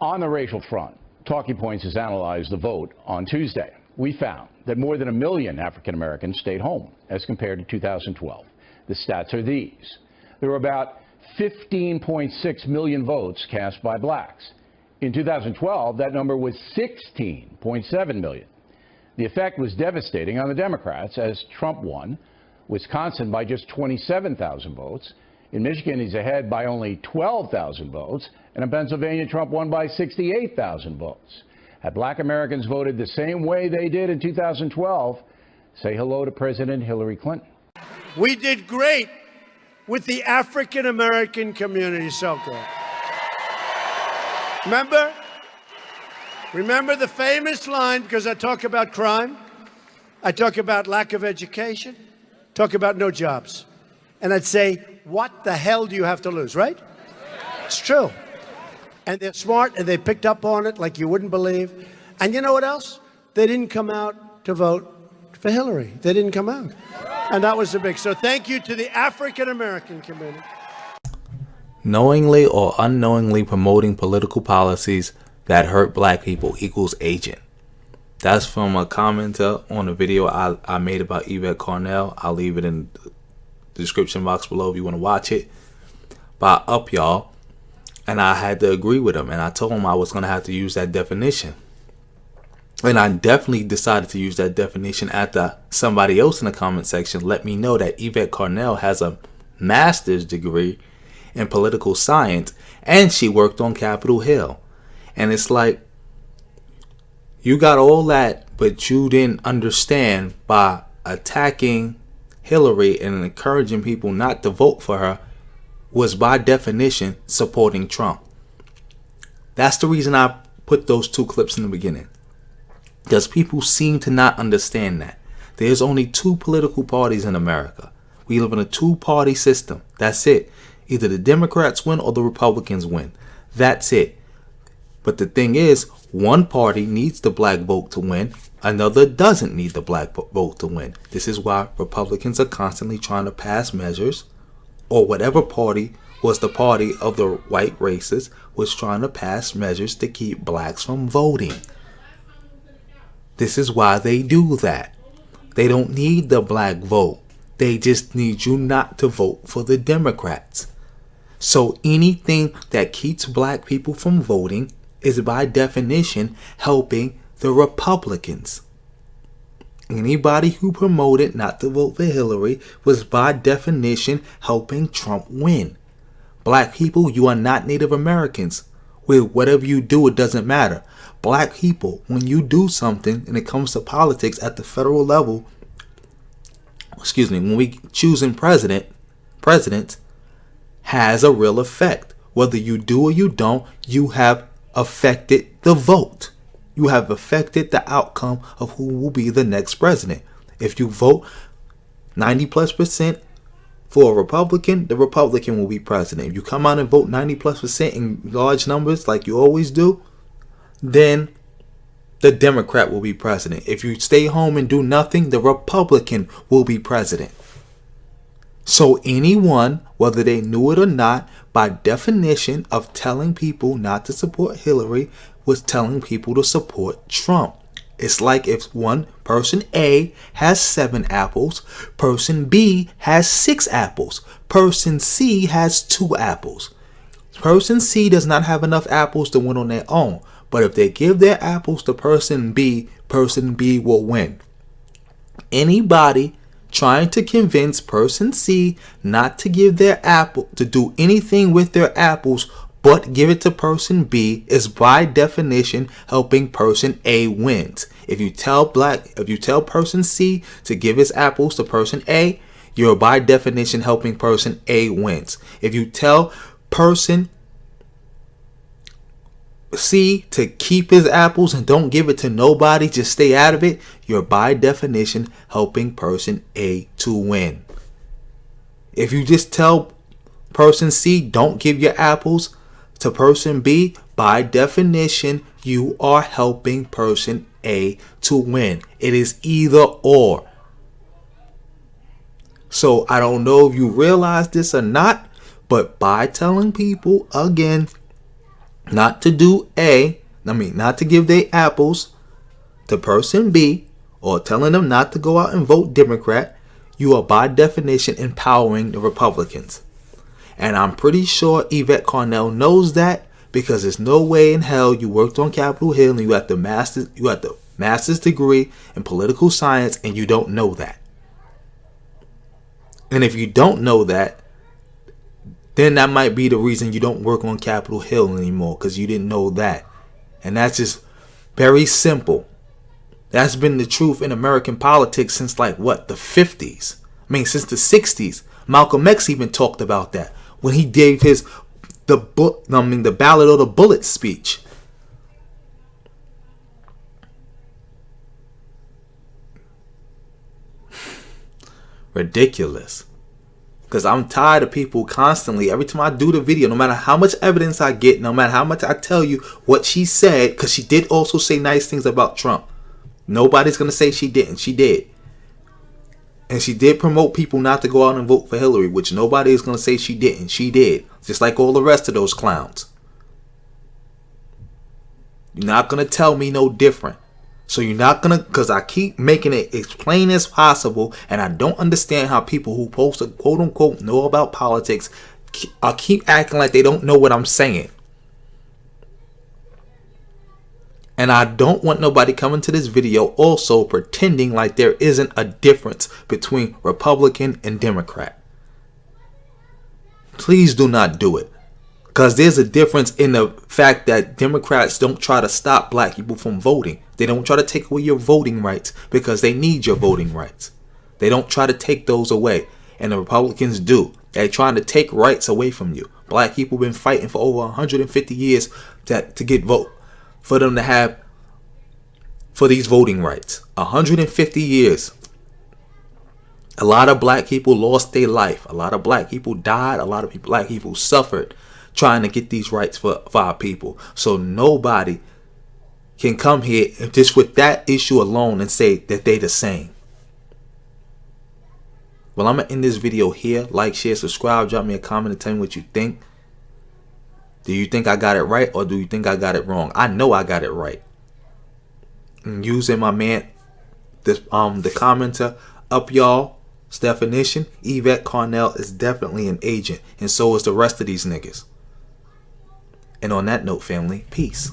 On the racial front, Talking Points has analyzed the vote on Tuesday. We found that more than 1 million African Americans stayed home as compared to 2012. The stats are these. There were about 15.6 million votes cast by blacks. In 2012, that number was 16.7 million. The effect was devastating on the Democrats as Trump won Wisconsin by just 27,000 votes. In Michigan, he's ahead by only 12,000 votes. And in Pennsylvania, Trump won by 68,000 votes. Had black Americans voted the same way they did in 2012, say hello to President Hillary Clinton. We did great with the African American community, so good. Remember the famous line, because I talk about crime, I talk about lack of education, talk about no jobs. And I'd say, what the hell do you have to lose, right? It's true. And they're smart, and they picked up on it like you wouldn't believe. And you know what else? They didn't come out to vote for Hillary. They didn't come out. And that was the big. So thank you to the African American community. Knowingly or unknowingly promoting political policies that hurt black people equals agent. That's from a commenter on a video I made about Yvette Carnell. I'll leave it in the description box below if you want to watch it. By Up Y'all. And I had to agree with him. And I told him I was going to have to use that definition. And I definitely decided to use that definition after somebody else in the comment section let me know that Yvette Carnell has a master's degree in political science and she worked on Capitol Hill. And it's like, you got all that, but you didn't understand by attacking Hillary and encouraging people not to vote for her was by definition supporting Trump. That's the reason I put those two clips in the beginning. Because people seem to not understand that. There's only two political parties in America. We live in a two-party system. That's it. Either the Democrats win or the Republicans win. That's it. But the thing is, one party needs the black vote to win. Another doesn't need the black vote to win. This is why Republicans are constantly trying to pass measures, or whatever party was the party of the white racists was trying to pass measures to keep blacks from voting. This is why they do that. They don't need the black vote. They just need you not to vote for the Democrats. So anything that keeps black people from voting is by definition helping the Republicans. Anybody who promoted not to vote for Hillary was by definition helping Trump win. Black people, you are not Native Americans. With whatever you do, it doesn't matter. Black people, when you do something and it comes to politics at the federal level, when we choosing presidents has a real effect. Whether you do or you don't, you have affected the vote. You have affected the outcome of who will be the next president. If you vote 90+% for a Republican, the Republican will be president. If you come out and vote 90+% in large numbers like you always do, then the Democrat will be president. If you stay home and do nothing, the Republican will be president. So anyone, whether they knew it or not, by definition of telling people not to support Hillary, was telling people to support Trump. It's like if one person A has 7 apples, person B has 6 apples, person C has 2 apples. Person C does not have enough apples to win on their own. But if they give their apples to person B will win. Anybody trying to convince person C not to give their apple, to do anything with their apples but give it to person B is by definition helping person A wins. If you tell person C to give his apples to person A, you're by definition helping person A wins. If you tell person C to keep his apples and don't give it to nobody, just stay out of it, you're by definition helping person A to win. If you just tell person C don't give your apples to person B, by definition you are helping person A to win. It is either or. So I don't know if you realize this or not, but by telling people again not to not to give their apples to person B, or telling them not to go out and vote Democrat, you are by definition empowering the Republicans. And I'm pretty sure Yvette Carnell knows that, because there's no way in hell you worked on Capitol Hill and you got the master's degree in political science and you don't know that. And if you don't know that, then that might be the reason you don't work on Capitol Hill anymore, because you didn't know that. And that's just very simple. That's been the truth in American politics since the 50s. I mean, since the 60s. Malcolm X even talked about that when he gave the ballot or the bullet speech. Ridiculous. Because I'm tired of people constantly, every time I do the video, no matter how much evidence I get, no matter how much I tell you what she said, because she did also say nice things about Trump. Nobody's going to say she didn't. She did. And she did promote people not to go out and vote for Hillary, which nobody is going to say she didn't. She did. Just like all the rest of those clowns. You're not going to tell me no different. So you're not going to, because I keep making it as plain as possible, and I don't understand how people who post to quote unquote know about politics keep acting like they don't know what I'm saying. And I don't want nobody coming to this video also pretending like there isn't a difference between Republican and Democrat. Please do not do it. Because there's a difference in the fact that Democrats don't try to stop black people from voting. They don't try to take away your voting rights because they need your voting rights. They don't try to take those away. And the Republicans do. They're trying to take rights away from you. Black people have been fighting for over 150 years to get vote. For them to have, for these voting rights. 150 years. A lot of black people lost their life. A lot of black people died. A lot of black people suffered trying to get these rights for our people. So nobody can come here just with that issue alone and say that they the same. Well, I'm going to end this video here. Like, share, subscribe, drop me a comment and tell me what you think. Do you think I got it right, or do you think I got it wrong? I know I got it right. And using my man, the commenter up y'all's definition, Yvette Carnell is definitely an agent, and so is the rest of these niggas. And on that note, family, peace.